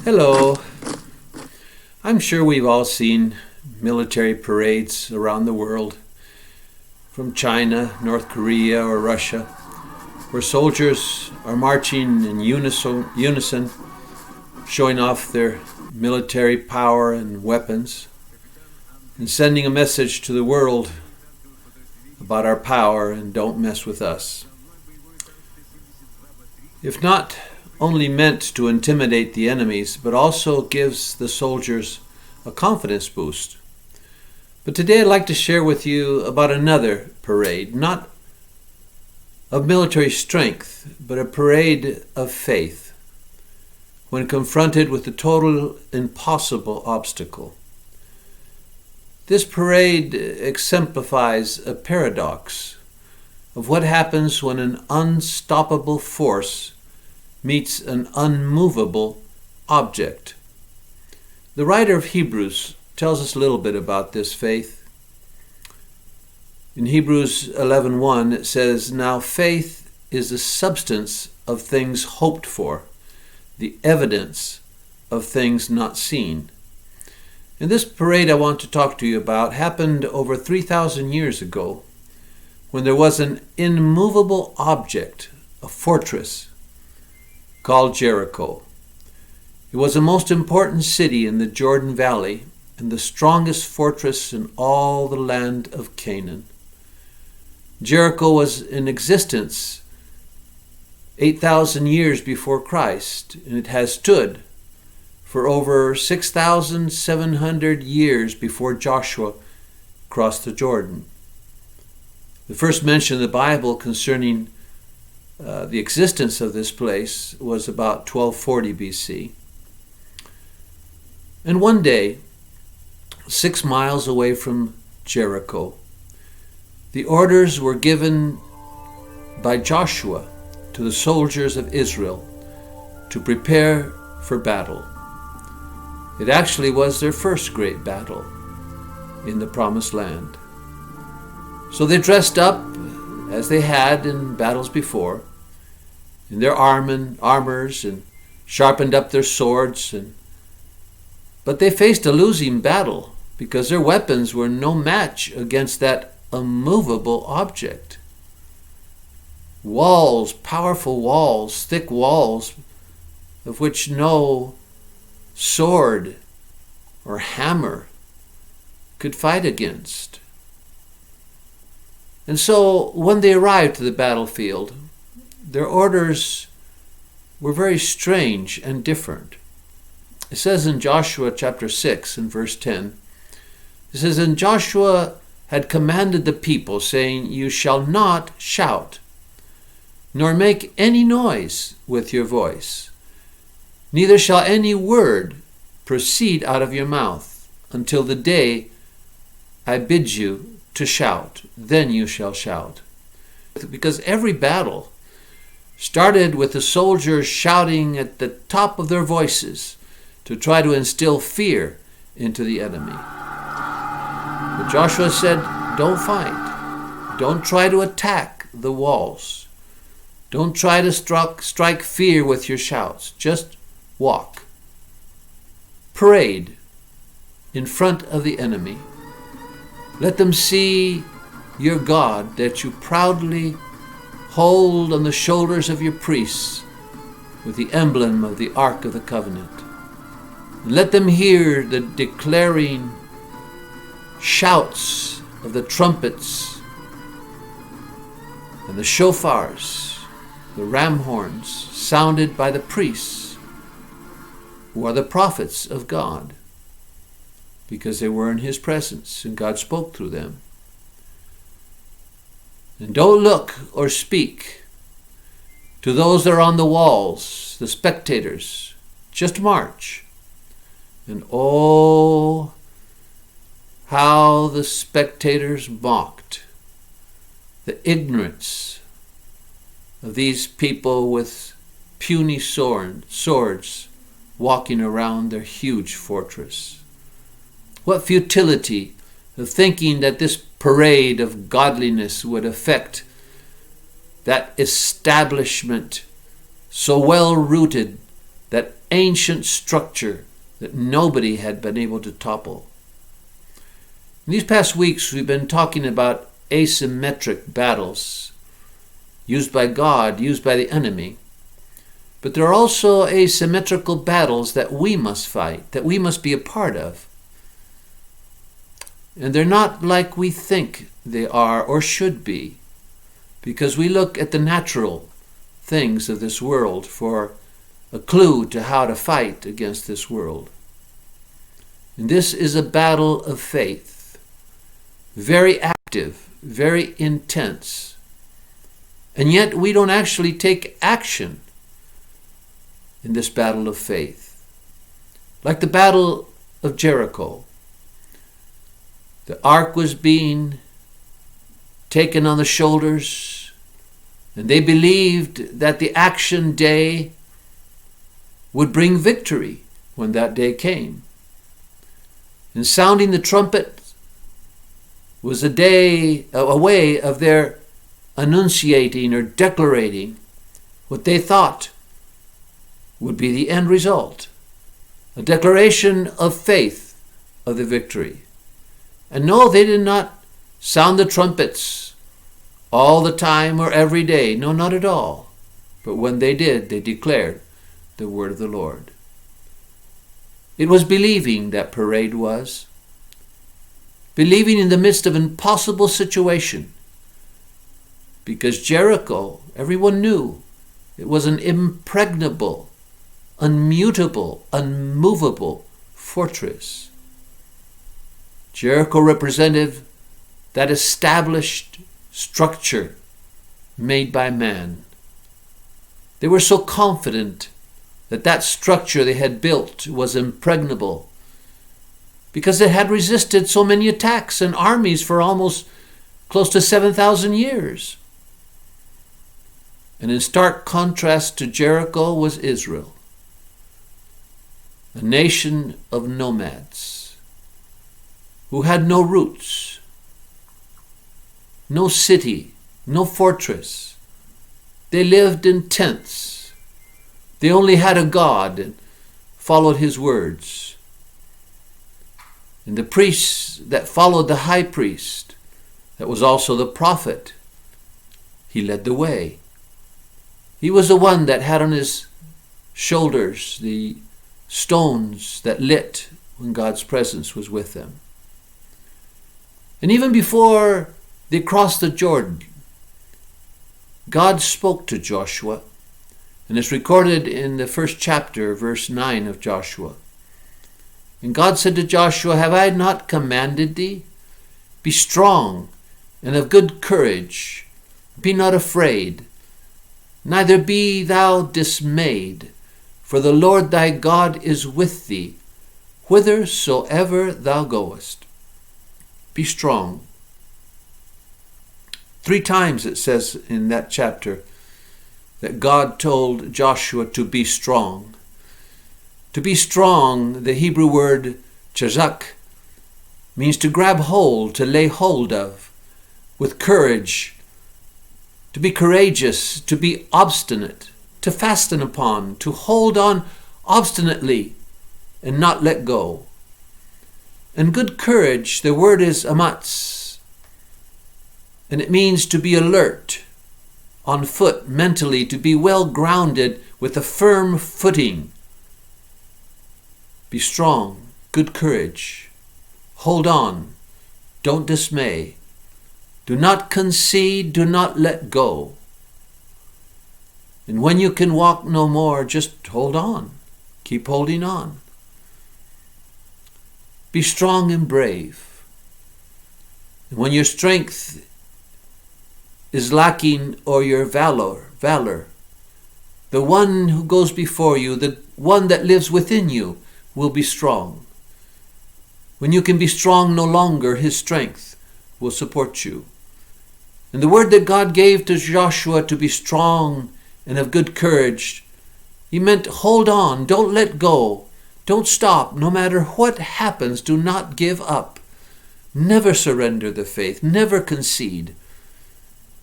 Hello. I'm sure we've all seen military parades around the world, from China, North Korea, or Russia, where soldiers are marching in unison, showing off their military power and weapons, and sending a message to the world about our power and don't mess with us. If not only meant to intimidate the enemies, but also gives the soldiers a confidence boost. But today I'd like to share with you about another parade, not of military strength, but a parade of faith, when confronted with the total impossible obstacle. This parade exemplifies a paradox of what happens when an unstoppable force meets an unmovable object. The writer of Hebrews tells us a little bit about this faith. In Hebrews 11:1 it says, "Now faith is the substance of things hoped for, the evidence of things not seen." And this parade I want to talk to you about happened over 3,000 years ago, when there was an immovable object, a fortress, called Jericho. It was the most important city in the Jordan Valley and the strongest fortress in all the land of Canaan. Jericho was in existence 8,000 years before Christ, and it has stood for over 6,700 years before Joshua crossed the Jordan. The first mention in the Bible concerning the existence of this place was about 1240 BC. And one day, 6 miles away from Jericho, the orders were given by Joshua to the soldiers of Israel to prepare for battle. It actually was their first great battle in the Promised Land. So they dressed up as they had in battles before, in their armors, and sharpened up their swords. But they faced a losing battle because their weapons were no match against that immovable object. Walls, powerful walls, thick walls, of which no sword or hammer could fight against. And so when they arrived to the battlefield, their orders were very strange and different. It says in Joshua chapter 6 and verse 10, it says, "And Joshua had commanded the people, saying, You shall not shout, nor make any noise with your voice, neither shall any word proceed out of your mouth, until the day I bid you to shout, then you shall shout." Because every battle started with the soldiers shouting at the top of their voices to try to instill fear into the enemy. But Joshua said, don't fight. Don't try to attack the walls. Don't try to strike fear with your shouts. Just walk. Parade in front of the enemy. Let them see your God that you proudly hold on the shoulders of your priests with the emblem of the Ark of the Covenant. And let them hear the declaring shouts of the trumpets and the shofars, the ram horns sounded by the priests, who are the prophets of God, because they were in his presence and God spoke through them. And don't look or speak to those that are on the walls, the spectators. Just march. And oh, how the spectators mocked the ignorance of these people with puny swords walking around their huge fortress. What futility of thinking that this parade of godliness would affect that establishment so well rooted that ancient structure that nobody had been able to topple. In these past weeks, we've been talking about asymmetric battles used by God, used by the enemy. But there are also asymmetrical battles that we must fight, that we must be a part of. And they're not like we think they are or should be, because we look at the natural things of this world for a clue to how to fight against this world. And this is a battle of faith, very active, very intense. And yet we don't actually take action in this battle of faith. Like the battle of Jericho. The ark was being taken on the shoulders, and they believed that the action day would bring victory when that day came. And sounding the trumpet was a way of their enunciating or declaring what they thought would be the end result, a declaration of faith of the victory. And no, they did not sound the trumpets all the time or every day. No, not at all. But when they did, they declared the word of the Lord. It was believing, that parade was. Believing in the midst of an impossible situation. Because Jericho, everyone knew, it was an impregnable, unmutable, unmovable fortress. Jericho represented that established structure made by man. They were so confident that that structure they had built was impregnable because it had resisted so many attacks and armies for almost close to 7,000 years. And in stark contrast to Jericho was Israel, a nation of nomads who had no roots, no city, no fortress. They lived in tents. They only had a God and followed his words. And the priests that followed the high priest, that was also the prophet, he led the way. He was the one that had on his shoulders the stones that lit when God's presence was with them. And even before they crossed the Jordan, God spoke to Joshua, and it's recorded in the first chapter, verse 9 of Joshua. And God said to Joshua, "Have I not commanded thee? Be strong and of good courage. Be not afraid, neither be thou dismayed, for the Lord thy God is with thee, whithersoever thou goest." Be strong. 3 times it says in that chapter that God told Joshua to be strong. To be strong, the Hebrew word chazak, means to grab hold, to lay hold of, with courage, to be courageous, to be obstinate, to fasten upon, to hold on obstinately and not let go. And good courage, the word is amatz, and it means to be alert, on foot, mentally, to be well grounded with a firm footing. Be strong, good courage, hold on, don't dismay, do not concede, do not let go. And when you can walk no more, just hold on, keep holding on. Be strong and brave. And when your strength is lacking or your valor, the one who goes before you, the one that lives within you, will be strong. When you can be strong no longer, his strength will support you. And the word that God gave to Joshua to be strong and of good courage, he meant hold on, don't let go. Don't stop. No matter what happens, do not give up. Never surrender the faith. Never concede.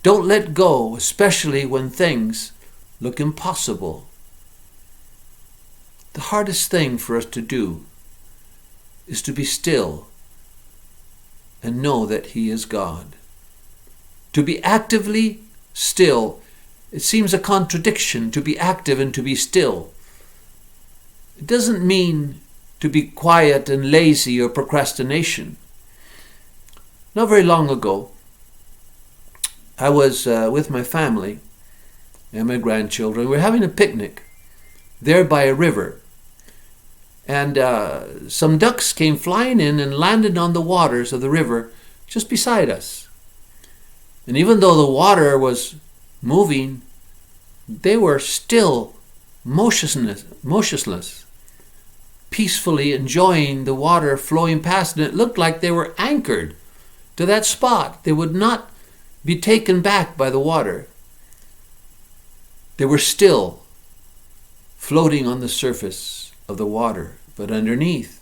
Don't let go, especially when things look impossible. The hardest thing for us to do is to be still and know that He is God. To be actively still. It seems a contradiction to be active and to be still. It doesn't mean to be quiet and lazy or procrastination. Not very long ago, I was with my family and my grandchildren. We were having a picnic there by a river. And some ducks came flying in and landed on the waters of the river just beside us. And even though the water was moving, they were still motionless, peacefully enjoying the water flowing past. And it looked like they were anchored to that spot. They would not be taken back by the water. They were still floating on the surface of the water. But underneath,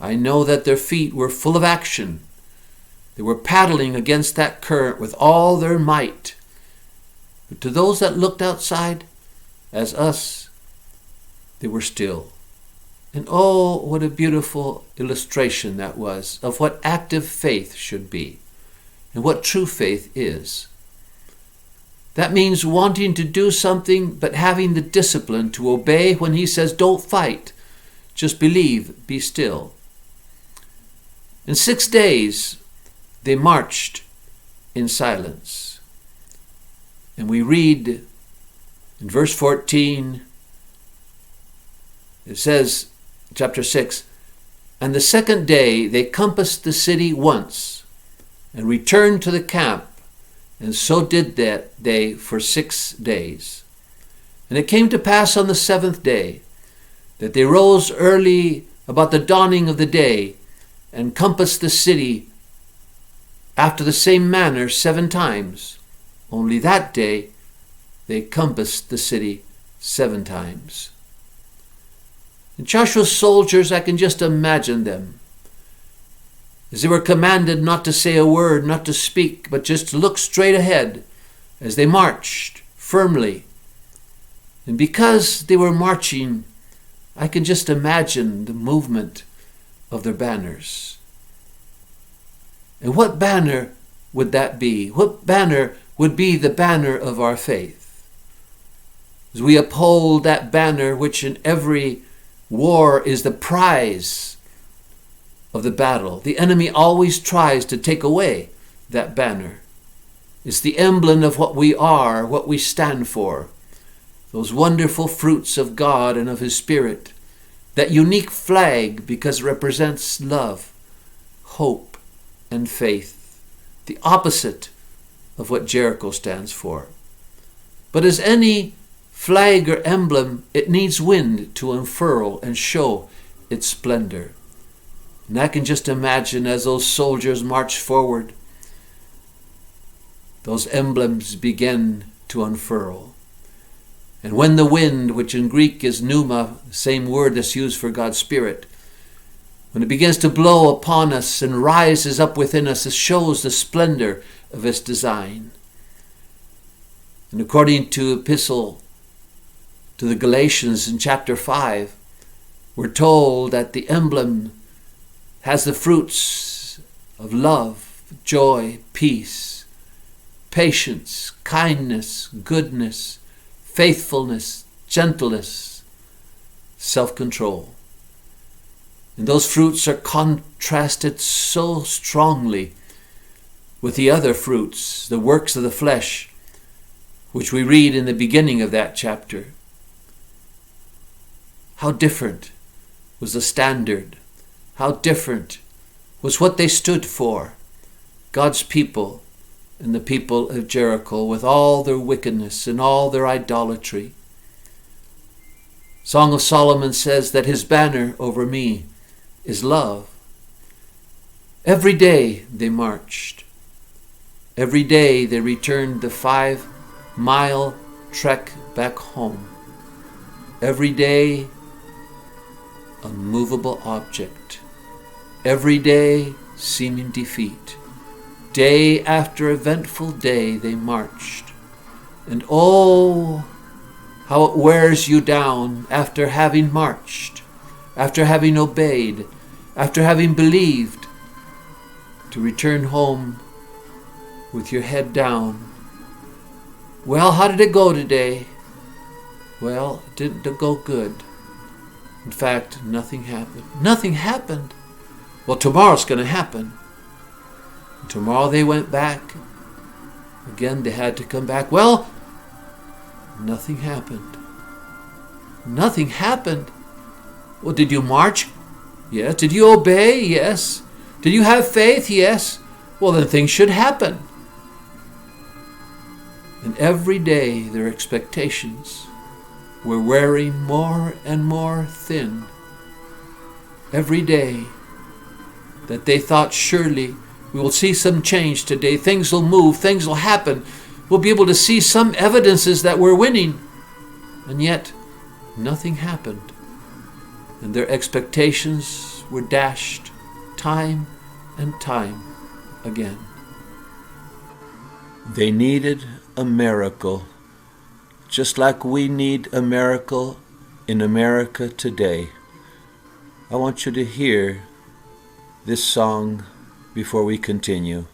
I know that their feet were full of action. They were paddling against that current with all their might. But to those that looked outside, as us, they were still. And oh, what a beautiful illustration that was of what active faith should be and what true faith is. That means wanting to do something, but having the discipline to obey when He says, don't fight. Just believe, be still. In 6 days, they marched in silence. And we read in verse 14, it says, chapter 6, and the second day they compassed the city once and returned to the camp, and so did that they for 6 days. And it came to pass on the 7th day that they rose early about the dawning of the day and compassed the city after the same manner 7 times. Only that day they compassed the city 7 times. And Joshua's soldiers, I can just imagine them, as they were commanded not to say a word, not to speak, but just to look straight ahead as they marched firmly. And because they were marching, I can just imagine the movement of their banners. And what banner would that be? What banner would be the banner of our faith? As we uphold that banner, which in every war is the prize of the battle. The enemy always tries to take away that banner. It's the emblem of what we are, what we stand for. Those wonderful fruits of God and of His Spirit. That unique flag, because it represents love, hope, and faith. The opposite of what Jericho stands for. But as any flag or emblem, it needs wind to unfurl and show its splendor. And I can just imagine as those soldiers march forward, those emblems begin to unfurl. And when the wind, which in Greek is pneuma, the same word that's used for God's Spirit, when it begins to blow upon us and rises up within us, it shows the splendor of its design. And according to Epistle to the Galatians in chapter 5, we're told that the emblem has the fruits of love, joy, peace, patience, kindness, goodness, faithfulness, gentleness, self-control. And those fruits are contrasted so strongly with the other fruits, the works of the flesh, which we read in the beginning of that chapter. How different was the standard. How different was what they stood for. God's people and the people of Jericho, with all their wickedness and all their idolatry. Song of Solomon says that his banner over me is love. Every day they marched. Every day they returned the 5-mile trek back home. Every day a movable object. Every day seeming defeat. Day after eventful day they marched. And oh, how it wears you down after having marched, after having obeyed, after having believed, to return home with your head down. Well, how did it go today? Well, it didn't go good. In fact, nothing happened. Nothing happened. Well, tomorrow's going to happen. And tomorrow they went back. Again, they had to come back. Well, nothing happened. Nothing happened. Well, did you march? Yes. Did you obey? Yes. Did you have faith? Yes. Well, then things should happen. And every day their expectations were wearing more and more thin. Every day that they thought, surely we will see some change today. Things will move. Things will happen. We'll be able to see some evidences that we're winning. And yet, nothing happened. And their expectations were dashed time and time again. They needed a miracle, just like we need a miracle in America today. I want you to hear this song before we continue.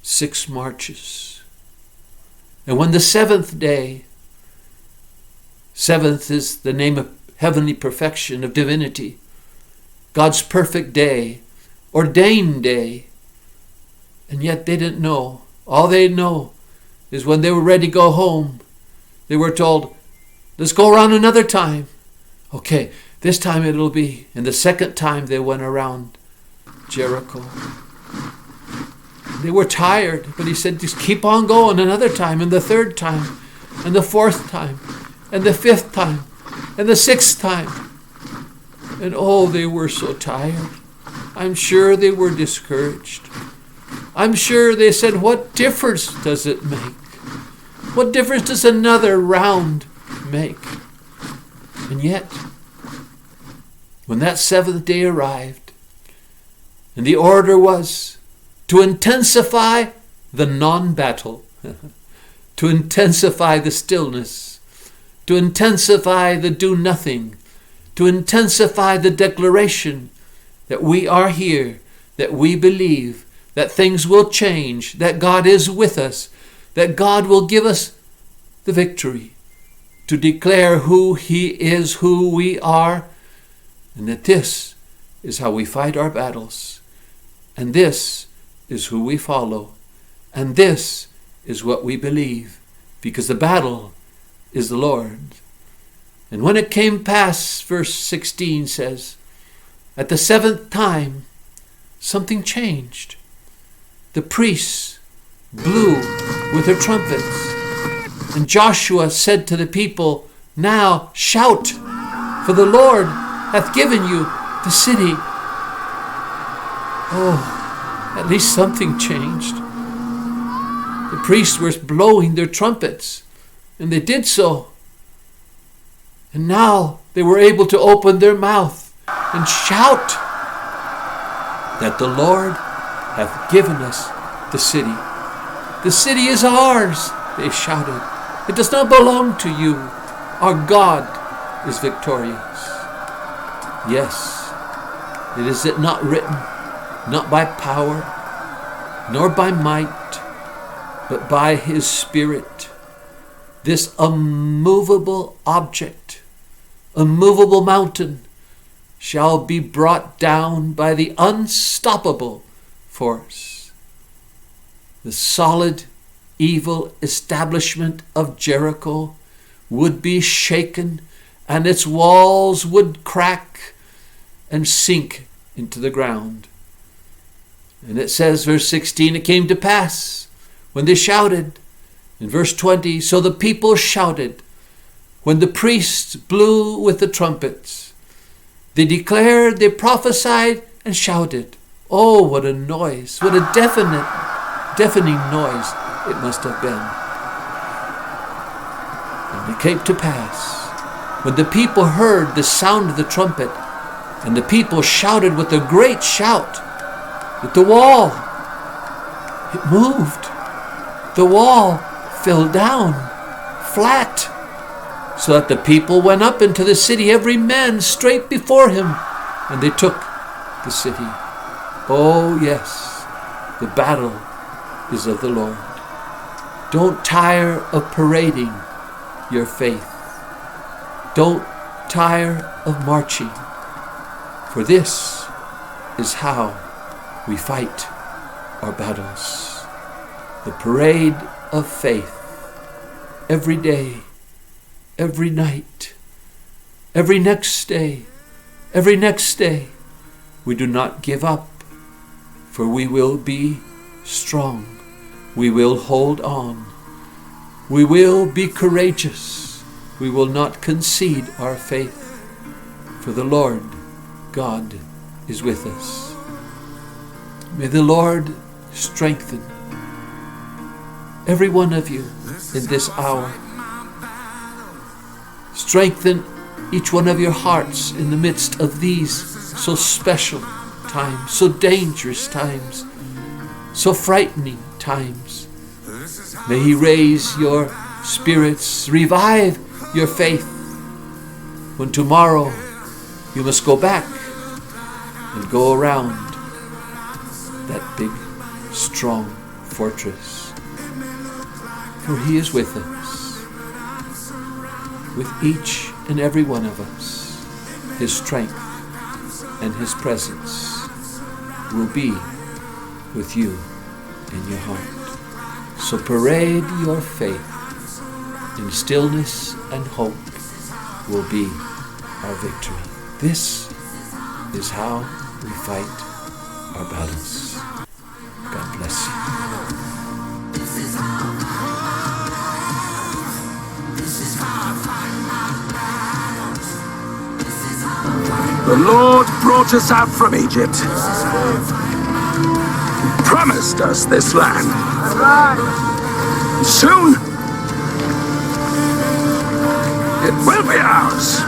Six marches. And when the seventh day, seventh is the name of heavenly perfection, of divinity, God's perfect day, ordained day, and yet they didn't know. All they know is when they were ready to go home, they were told, let's go around another time. Okay, this time it'll be. And the second time they went around Jericho. They were tired, but he said, just keep on going another time, and the third time, and the fourth time. and the 5th time, and the 6th time. And oh, they were so tired. I'm sure they were discouraged. I'm sure they said, what difference does it make? What difference does another round make? And yet, when that 7th day arrived, and the order was to intensify the non-battle, to intensify the stillness, to intensify the do-nothing, to intensify the declaration that we are here, that we believe, that things will change, that God is with us, that God will give us the victory, to declare who He is, who we are, and that this is how we fight our battles, and this is who we follow, and this is what we believe, because the battle is the Lord's. And when it came past, verse 16 says, at the 7th time, something changed. The priests blew with their trumpets, and Joshua said to the people, now shout, for the Lord hath given you the city. Oh, at least something changed. The priests were blowing their trumpets, and they did so. And now they were able to open their mouth and shout that the Lord hath given us the city. The city is ours, they shouted. It does not belong to you. Our God is victorious. Yes, it is it not written, not by power, nor by might, but by His Spirit. This unmovable object, unmovable mountain, shall be brought down by the unstoppable force. The solid, evil establishment of Jericho would be shaken, and its walls would crack and sink into the ground. And it says, verse 16, it came to pass when they shouted. In verse 20, so the people shouted when the priests blew with the trumpets. They declared, they prophesied, and shouted. Oh, what a noise, what a deafening noise it must have been. And it came to pass, when the people heard the sound of the trumpet, and the people shouted with a great shout, that the wall, it moved. The wall fell down, flat, so that the people went up into the city, every man straight before him, and they took the city. Oh yes, the battle is of the Lord. Don't tire of parading your faith. Don't tire of marching, for this is how we fight our battles. The parade of faith, every day, every night, every next day, we do not give up, for we will be strong. We will hold on. We will be courageous. We will not concede our faith, for the Lord God is with us. May the Lord strengthen every one of you in this hour. Strengthen each one of your hearts in the midst of these so special times, so dangerous times, so frightening times. May He raise your spirits, revive your faith, when tomorrow you must go back and go around that big, strong fortress. For He is with us, with each and every one of us. His strength and His presence will be with you in your heart. So parade your faith in stillness, and hope will be our victory. This is how we fight our battles. God bless you. This is how I fight. The Lord brought us out from Egypt. He promised us this land. Soon, it will be ours.